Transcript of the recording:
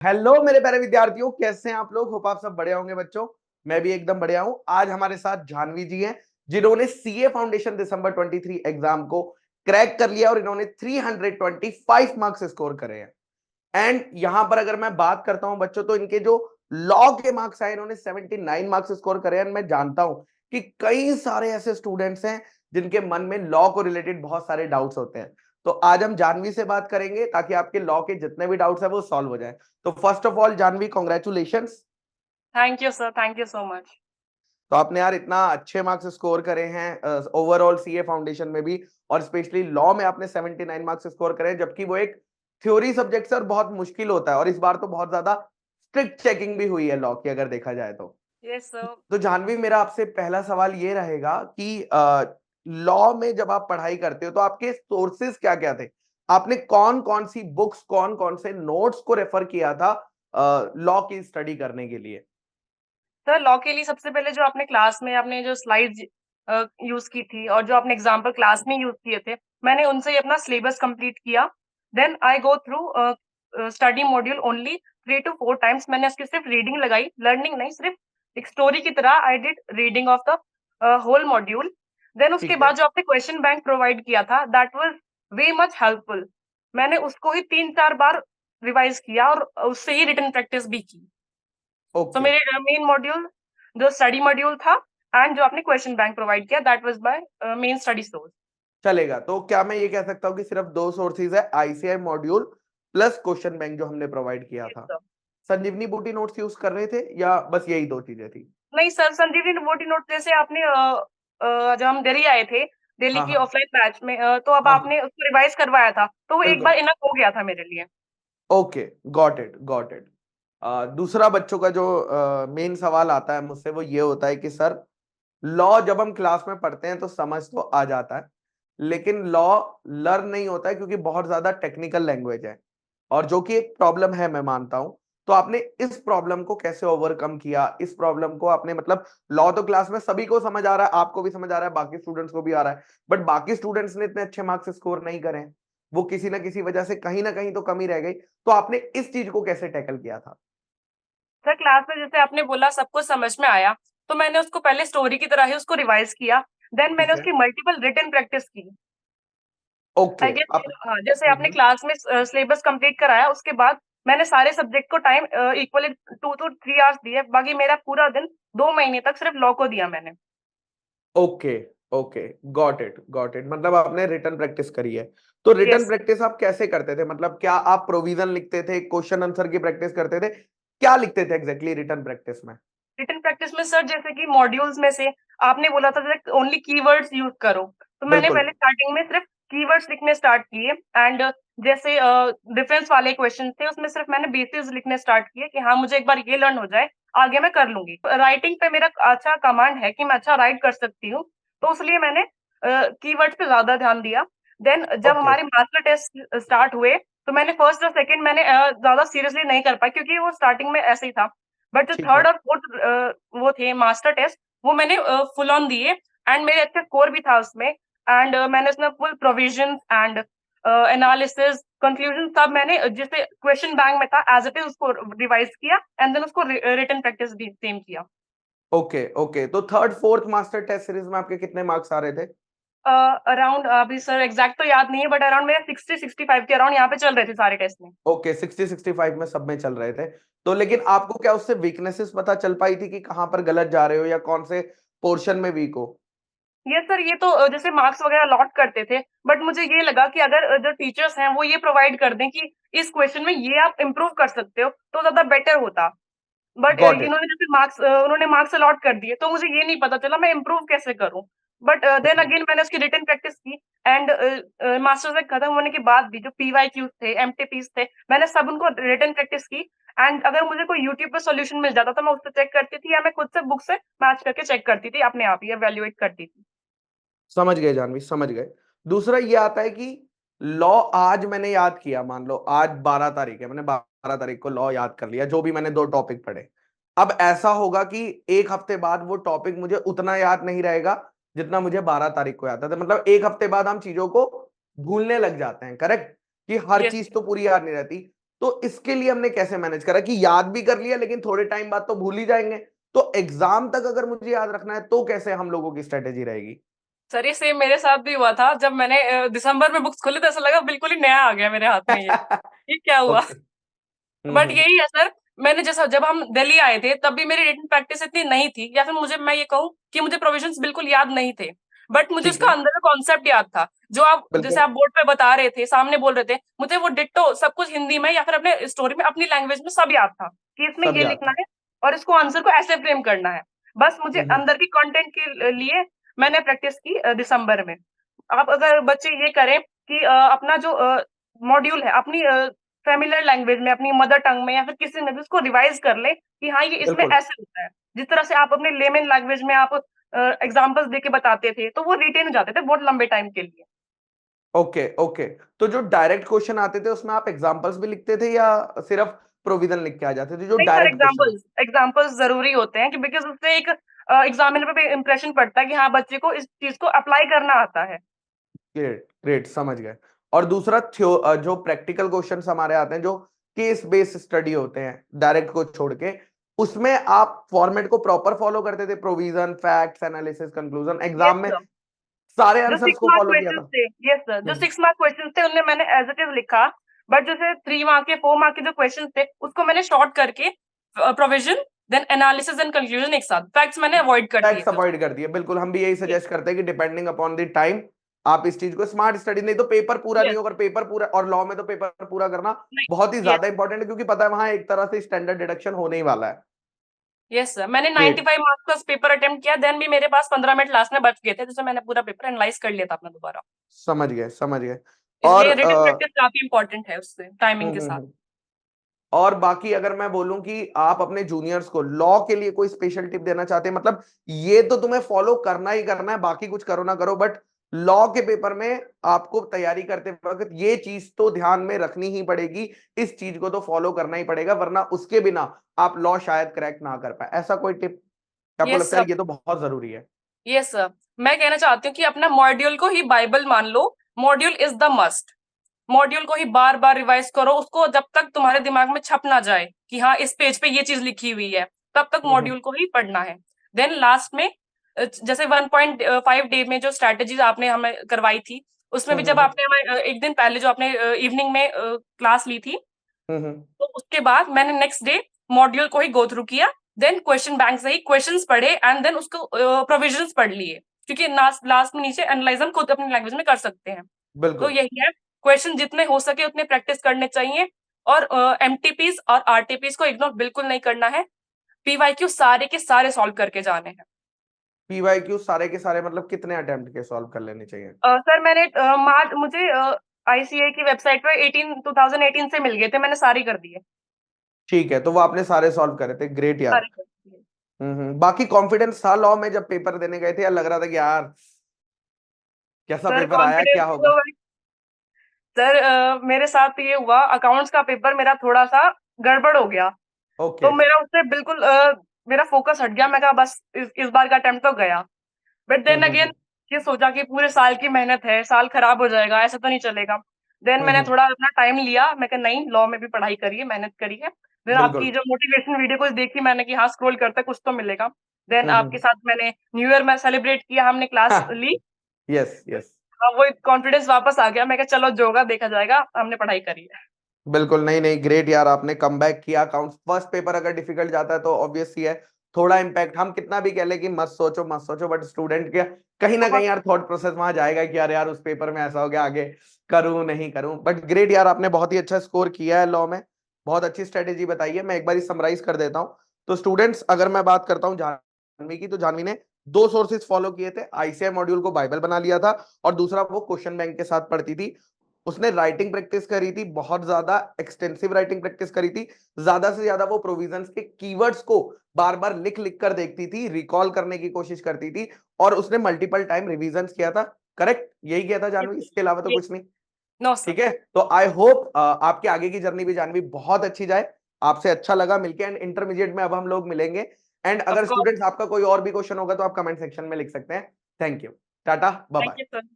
Hello मेरे प्यारे विद्यार्थियों, कैसे हैं आप लोग। होप आप सब बढ़िया होंगे बच्चों। मैं भी एकदम बढ़िया हूं। आज हमारे साथ जानवी जी हैं, जिन्होंने सीए फाउंडेशन दिसंबर 23 एग्जाम को क्रैक कर लिया और इन्होंने 325 मार्क्स स्कोर करे हैं। एंड यहां पर अगर मैं बात करता हूं बच्चों, तो इनके जो लॉ के मार्क्स आए, इन्होंने 79 मार्क्स स्कोर करे हैं। मैं जानता हूं कि कई सारे ऐसे स्टूडेंट्स हैं जिनके मन में लॉ को रिलेटेड बहुत सारे डाउट्स होते हैं। तो आज हम जानवी से बात करेंगे ताकि आपके लॉ के जितने भी डाउट्स हैं वो सॉल्व हो जाए। तो first of all Janhvi, congratulations. Thank you sir, thank you so much. तो आपने यार इतना अच्छे मार्क्स स्कोर करे हैं ओवरऑल सीए फाउंडेशन में भी, और स्पेशली लॉ में आपने 79 मार्क्स स्कोर करे हैं, जबकि वो एक थ्योरी सब्जेक्ट है और बहुत मुश्किल होता है। और इस बार तो बहुत ज्यादा स्ट्रिक्ट चेकिंग भी हुई है लॉ की, अगर देखा जाए तो। Yes sir. तो जानवी, मेरा आपसे पहला सवाल ये रहेगा कि लॉ में जब आप पढ़ाई करते हो तो आपके सोर्सेज क्या क्या थे। आपने कौन कौन सी बुक्स, कौन कौन से नोट्स को रेफर किया था लॉ की स्टडी करने के लिए। सर लॉ के लिए सबसे पहले जो आपने क्लास में आपने जो स्लाइड्स यूज की थी और जो आपने एग्जाम्पल क्लास में यूज किए थे, मैंने उनसे ही अपना सिलेबस कंप्लीट किया। Then I go through study module only 3 to 4 times. मैंने उसकी सिर्फ रीडिंग लगाई, लर्निंग नहीं, सिर्फ एक स्टोरी की तरह I did reading of the whole module. Then उसके ठीक है। बाद जो आपने क्वेश्चन बैंक प्रोवाइड किया था, that was way much helpful. मैंने उसको ही 3-4 बार रिवाइज किया और उससे ही रिटन प्रैक्टिस भी की। तो ओके। मेरे मेन मॉड्यूल जो स्टडी मॉड्यूल था एंड जो आपने क्वेश्चन बैंक प्रोवाइड किया, that was by main study source. चलेगा। तो क्या मैं ये कह सकता हूँ कि सिर्फ दो सोर्सेज है, ICI module plus question bank जो हमने प्रोवाइड किया यस था। सर। संजीवनी बूटी नोट्स यूज कर रहे थे या बस यही दो चीजें थी। नहीं सर, संजीवनी वोटी नोट जैसे आपने जब हम दिल्ली आए थे, दिल्ली हाँ की हाँ ऑफलाइन बैच में, तो अब हाँ हाँ, आपने उसको रिवाइज करवाया था, तो वो एक बिल्कुल। बार इनफ हो गया था मेरे लिए। Okay, got it got it. दूसरा बच्चों का जो मेन सवाल आता है मुझसे, वो ये होता है कि सर, लॉ जब हम क्लास में पढ़ते हैं तो समझ तो आ जाता है, लेकिन लॉ लर्न नहीं होता है क्योंकि बहुत ज्यादा टेक्निकल लैंग्वेज है, और जो कि एक प्रॉब्लम है, मैं मानता हूं। तो आपने इस प्रॉब्लम को कैसे ओवरकम किया। इस प्रॉब्लम को आपने, मतलब लॉ तो क्लास में सभी को समझ आ रहा है, आपको भी समझ आ रहा है, बाकी स्टूडेंट्स को भी आ रहा है, बट बाकी स्टूडेंट्स ने इतने अच्छे मार्क्स स्कोर नहीं करे हैं। वो किसी ना किसी वजह से कहीं ना कहीं तो कमी रह गई। तो आपने इस चीज को कैसे टैकल किया था। सर क्लास में जैसे आपने बोला सबको समझ में आया, तो मैंने उसको पहले स्टोरी की तरह ही उसको रिवाइज किया। देन मैंने ठीक है। उसकी मल्टीपल रिटन प्रैक्टिस की। ओके। आई गेस आप हाँ, जैसे आपने क्लास में सिलेबस कंप्लीट कराया, उसके बाद मैंने सारे सब्जेक्ट को टाइम इक्वली 2 to 3 आवर्स दिए। बाकी मेरा पूरा दिन 2 महीने तक सिर्फ लॉ को दिया मैंने। ओके। ओके, गॉट इट, मतलब आपने रिटर्न प्रैक्टिस करी है। तो रिटर्न यस। प्रैक्टिस आप कैसे करते थे, मतलब क्या आप प्रोविजन लिखते थे, क्वेश्चन आंसर की प्रैक्टिस करते थे, क्या लिखते थे एग्जैक्टली रिटर्न प्रैक्टिस में। रिटन प्रैक्टिस में सर जैसे कि मॉड्यूल्स में से आपने बोला था जैसे ओनली कीवर्ड्स यूज करो, तो मैंने बिल्कुल। पहले स्टार्टिंग में सिर्फ कीवर्ड्स लिखने स्टार्ट किए। एंड जैसे डिफरेंस वाले क्वेश्चन थे, उसमें सिर्फ मैंने बेसिक्स लिखने स्टार्ट किए कि हाँ मुझे एक बार ये लर्न हो जाए, आगे मैं कर लूंगी। राइटिंग पे मेरा अच्छा कमांड है कि मैं अच्छा राइट कर सकती हूँ, तो इसलिए मैंने कीवर्ड्स पे ज्यादा ध्यान दिया। देन जब ओके। हमारे मास्टर टेस्ट स्टार्ट हुए, तो मैंने फर्स्ट और सेकंड मैंने ज्यादा सीरियसली नहीं कर पाई, क्योंकि वो स्टार्टिंग में ऐसे ही था। बट जो ठीक है। थर्ड और फोर्थ वो थे मास्टर टेस्ट, वो मैंने फुल ऑन दिए। एंड मेरे अच्छा स्कोर भी था उसमें। एंड मैंने उसमें full provision and analysis conclusion सब मैंने जैसे क्वेश्चन बैंक में था एज इट इज उसको रिवाइज किया, एंड देन उसको रिटन प्रैक्टिस भी सेम किया। ओके। ओके, तो third fourth master test series में आपके कितने मार्क्स आ रहे थे। अराउंड अभी सर एग्जैक्ट तो याद नहीं है, बट अराउंड मेरे 60-65 के अराउंड यहाँ पे चल रहे थे सारे टेस्ट में। ओके, 60-65 में सब में चल रहे थे। तो लेकिन आपको क्या उससे वीकनेसेस पता चल पाई थी कि कहां पर गलत जा रहे हो या कौन से पोर्शन में वीक हो। यस सर, ये तो जैसे मार्क्स वगैरह अलॉट करते थे, बट मुझे ये लगा कि अगर जो टीचर्स हैं वो ये प्रोवाइड कर दें कि इस क्वेश्चन में ये आप इम्प्रूव कर सकते हो, तो ज्यादा बेटर होता। But got it. इन्होंने जैसे मार्क्स उन्होंने मार्क्स अलॉट कर दिए, तो मुझे ये नहीं पता चला मैं इम्प्रूव कैसे करूं। बट देन अगेन मैंने उसकी रिटन प्रैक्टिस की। एंड मास्टर्स में खत्म होने के बाद भी जो पीवाईक्यूज थे, एमटीपीज थे, मैंने सब उनको रिटन प्रैक्टिस की। एंड अगर मुझे कोई यूट्यूब पे सॉल्यूशन मिल जाता तो मैं उससे चेक करती थी, या मैं खुद से बुक से मैच करके चेक करती थी, अपने आप ही एवेल्युएट करती थी। समझ गए जानवी, समझ गए। दूसरा ये आता है कि लॉ आज मैंने याद किया, मान लो आज 12 तारीख है, मैंने 12 तारीख को लॉ याद कर लिया, जो भी मैंने दो टॉपिक पढ़े। अब ऐसा होगा कि एक हफ्ते बाद वो टॉपिक मुझे उतना याद नहीं रहेगा जितना मुझे 12 तारीख को याद था। मतलब एक हफ्ते बाद हम चीजों को भूलने लग जाते हैं, करेक्ट, कि हर यस। चीज तो पूरी याद नहीं रहती। तो इसके लिए हमने कैसे मैनेज करा कि याद भी कर लिया लेकिन थोड़े टाइम बाद तो भूल ही जाएंगे, तो एग्जाम तक अगर मुझे याद रखना है तो कैसे हम लोगों की स्ट्रेटेजी रहेगी? सर ये सेम मेरे साथ भी हुआ था। जब मैंने दिसंबर में बुक्स खोली तो ऐसा लगा बिल्कुल ही नया आ गया मेरे हाथ में ये क्या हुआ। ओके। बट यही है सर, मैंने जैसा जब हम दिल्ली आए थे तब भी मेरी रिटन प्रैक्टिस इतनी नहीं थी, या फिर मुझे मैं ये कहूँ कि मुझे प्रोविजंस बिल्कुल याद नहीं थे, बट मुझे ठीक उसका है। अंदर का कॉन्सेप्ट याद था। जो आप जैसे बिल्कुल। आप बोर्ड पे बता रहे थे, सामने बोल रहे थे, मुझे वो डिट्टो सब कुछ हिंदी में या फिर अपने स्टोरी में अपनी लैंग्वेज में सब याद था कि इसमें सब ये याद लिखना था। है और इसको आंसर को ऐसे फ्रेम करना है। बस मुझे हम्म। अंदर की कंटेंट के लिए मैंने प्रैक्टिस की दिसंबर में। आप अगर बच्चे ये करें कि अपना जो मॉड्यूल है अपनी फेमिलियर लैंग्वेज में, अपनी मदर टंग में या फिर किसी में भी उसको रिवाइज कर ले कि हाँ ये इसमें बिल्कुल। ऐसे होता है। जिस तरह से आप अपने लेमन लैंग्वेज में आप एग्जांपल्स देके बताते थे तो वो रिटेन हो जाते थे बहुत लंबे टाइम के लिए। Okay okay. तो जो डायरेक्ट क्वेश्चन आते थे उसमें आप एग्जांपल्स भी लिखते थे या सिर्फ प्रोविजन लिख के आ जाते थे जो नहीं sir, direct question? Examples examples जरूरी होते हैं कि बिकॉज उससे एक एग्जामिनर पे इंप्रेशन पड़ता है कि हाँ बच्चे को इस चीज को अप्लाई करना आता है। ग्रेट ग्रेट, समझ गए। और दूसरा जो प्रैक्टिकल क्वेश्चंस हमारे आते हैं जो केस बेस्ड स्टडी होते हैं डायरेक्ट को छोड़ के, उसमें आप फॉर्मेट को प्रॉपर फॉलो करते थे, provision, facts, analysis, conclusion, yes exam में सर। सारे जो आंसर्स 6 को मार्क फॉलो किया क्वेश्चंस था? थे, यस सर, जो हम्म। 6 मार्क क्वेश्चंस थे उनमें मैंने एज इट इज लिखा। बट जैसे 3 मार्क के 4 मार्क के जो क्वेश्चंस थे उसको मैंने शॉर्ट करके provision then analysis and conclusion एक साथ, फैक्ट्स मैंने अवॉइड कर दिए फैक्ट्स थे अवॉइड उसमें। कर दिए, बिल्कुल हम भी यही यस सजेस्ट करते हैं कि डिपेंडिंग अपॉन द टाइम आप इस चीज को स्मार्ट स्टडी, नहीं तो पेपर पूरा नहीं यस। होगा। पेपर पूरा, और लॉ में तो पेपर पूरा करना नहीं। बहुत ही यस। ज्यादा इंपॉर्टेंट है क्योंकि पता है वहां एक तरह से स्टैंडर्ड डिडक्शन होने ही वाला है। यस सर, मैंने ग्रेट। 95 मार्क्स का पेपर अटेम्प्ट किया, देन भी मेरे पास 15 मिनट लास्ट में बच गए थे जिससे मैंने पूरा पेपर एनालाइज कर लिया था अपना दोबारा। समझ गए समझ गए। और इसलिए रिटन प्रैक्टिस काफी इंपॉर्टेंट है उससे टाइमिंग के साथ। हम्म। और बाकी अगर मैं बोलूं कि आप अपने जूनियर्स को लॉ के लिए कोई स्पेशल टिप देना चाहते हैं, मतलब ये तो तुम्हें फॉलो करना ही करना है, बाकी कुछ करो ना करो, बट लॉ के पेपर में आपको तैयारी करते वक्त ये चीज तो ध्यान में रखनी ही पड़ेगी, इस चीज को तो फॉलो करना ही पड़ेगा, वरना उसके बिना आप लॉ शायद क्रैक ना कर पाए, ऐसा कोई टिप आपको यस लगता है सर। यार ये तो बहुत जरूरी है? यस सर, मैं कहना चाहती हूँ कि अपना मॉड्यूल को ही बाइबल मान लो। Module is the must. Module को ही बार बार रिवाइज करो, उसको जब तक तुम्हारे दिमाग में छप ना जाए कि हाँ इस पेज पे ये चीज लिखी हुई है, तब तक हम्म। मॉड्यूल को ही पढ़ना है। देन लास्ट में जैसे 1.5 डे में जो स्ट्रैटेजीज आपने हमें करवाई थी, उसमें भी जब हम्म। आपने हमें एक दिन पहले जो आपने इवनिंग में क्लास ली थी, हम्म। तो उसके बाद मैंने नेक्स्ट डे मॉड्यूल को ही गो थ्रू किया। देन क्वेश्चन बैंक से ही क्वेश्चंस पढ़े एंड देन उसको प्रोविजंस पढ़ लिए, क्योंकि लास्ट में नीचे एनालाइज हम खुद अपनी लैंग्वेज में कर सकते हैं। तो बिल्कुल। यही है, क्वेश्चन जितने हो सके उतने प्रैक्टिस करने चाहिए। और एमटीपीज और आरटीपीज को इग्नोर बिल्कुल नहीं करना है। पीवाईक्यू सारे के सारे सॉल्व करके जाने हैं। पीवाईक्यू सारे के सारे मतलब कितने अटेम्प्ट के सॉल्व कर लेने चाहिए? सर मैंने मार्च मुझे आईसीए की वेबसाइट पे 2018 से मिल गए थे, मैंने सारी कर दिए। ठीक है, तो वो आपने सारे सॉल्व करे थे, ग्रेट यार। सारे कर दिए। बाकी कॉन्फिडेंस था लॉ में जब पेपर देने गए थे, या लग रहा था कि यार कैसा सर पेपर आया क्या होगा? कॉन्फिडेंस, सर मेरे साथ ये हुआ, अकाउंट्स का पेपर मेरा थोड़ा सा गड़बड़ हो गया। ओके। तो मेरा उससे बिल्कुल मेरा फोकस हट गया। मैं कहा बस इस बार का अटेम्प्ट तो गया। But then hmm. अगेन ये सोचा कि पूरे साल की मेहनत है, साल खराब हो जाएगा, ऐसा तो नहीं चलेगा। देन मैंने हम्म। थोड़ा अपना टाइम लिया, मैं कहा नहीं लॉ में भी पढ़ाई करी है, मेहनत करी है। देन आपकी बिल्कुल। जो मोटिवेशन वीडियो कुछ देखी मैंने कि हाँ स्क्रॉल करते कुछ तो मिलेगा। देन आपके हम्म। साथ मैंने न्यू ईयर में सेलिब्रेट किया, हमने क्लास ली। Yes yes. हाँ, वो कॉन्फिडेंस वापस आ गया, मैं कहा चलो जो होगा देखा जाएगा, हमने पढ़ाई करी है। बिल्कुल, नहीं नहीं, ग्रेट यार, आपने कम बैक किया। अकाउंट्स फर्स्ट पेपर अगर डिफिकल्ट जाता है तो ऑब्वियस ही है, थोड़ा इम्पैक्ट, हम कितना भी कह ले कि मत सोचो, बट स्टूडेंट के कहीं ना कहीं बहुत। यार थॉट प्रोसेस वहां जाएगा कि यार यार उस पेपर में ऐसा हो गया, आगे करूं नहीं करूं। बट ग्रेट यार, आपने बहुत ही अच्छा स्कोर किया है लॉ में, बहुत अच्छी स्ट्रेटेजी बताई है। मैं एक बार समराइज कर देता हूँ। तो स्टूडेंट्स, अगर मैं बात करता हूँ जानवी की, तो जानवी ने दो सोर्सेज फॉलो किए थे। आईसीआई मॉड्यूल को बाइबल बना लिया था, और दूसरा वो क्वेश्चन बैंक के साथ पढ़ती थी। उसने राइटिंग प्रैक्टिस करी थी, बहुत ज्यादा एक्सटेंसिव राइटिंग प्रैक्टिस करी थी। ज्यादा से ज्यादा वो प्रोविजंस के कीवर्ड्स को बार बार लिख लिख कर देखती थी, रिकॉल करने की कोशिश करती थी, और उसने मल्टीपल टाइम रिवीजन किया था। करेक्ट, यही किया था जानवी, इसके अलावा तो कुछ नहीं? No sir. ठीक है, तो आई होप आपके आगे की जर्नी भी जानवी बहुत अच्छी जाए। आपसे अच्छा लगा मिलके, एंड इंटरमीडिएट में अब हम लोग मिलेंगे। एंड ऑफ अगर कोर्स। स्टूडेंट्स आपका कोई और भी क्वेश्चन होगा तो आप कमेंट सेक्शन में लिख सकते हैं। Thank you. Tata, bye thank bye. You sir.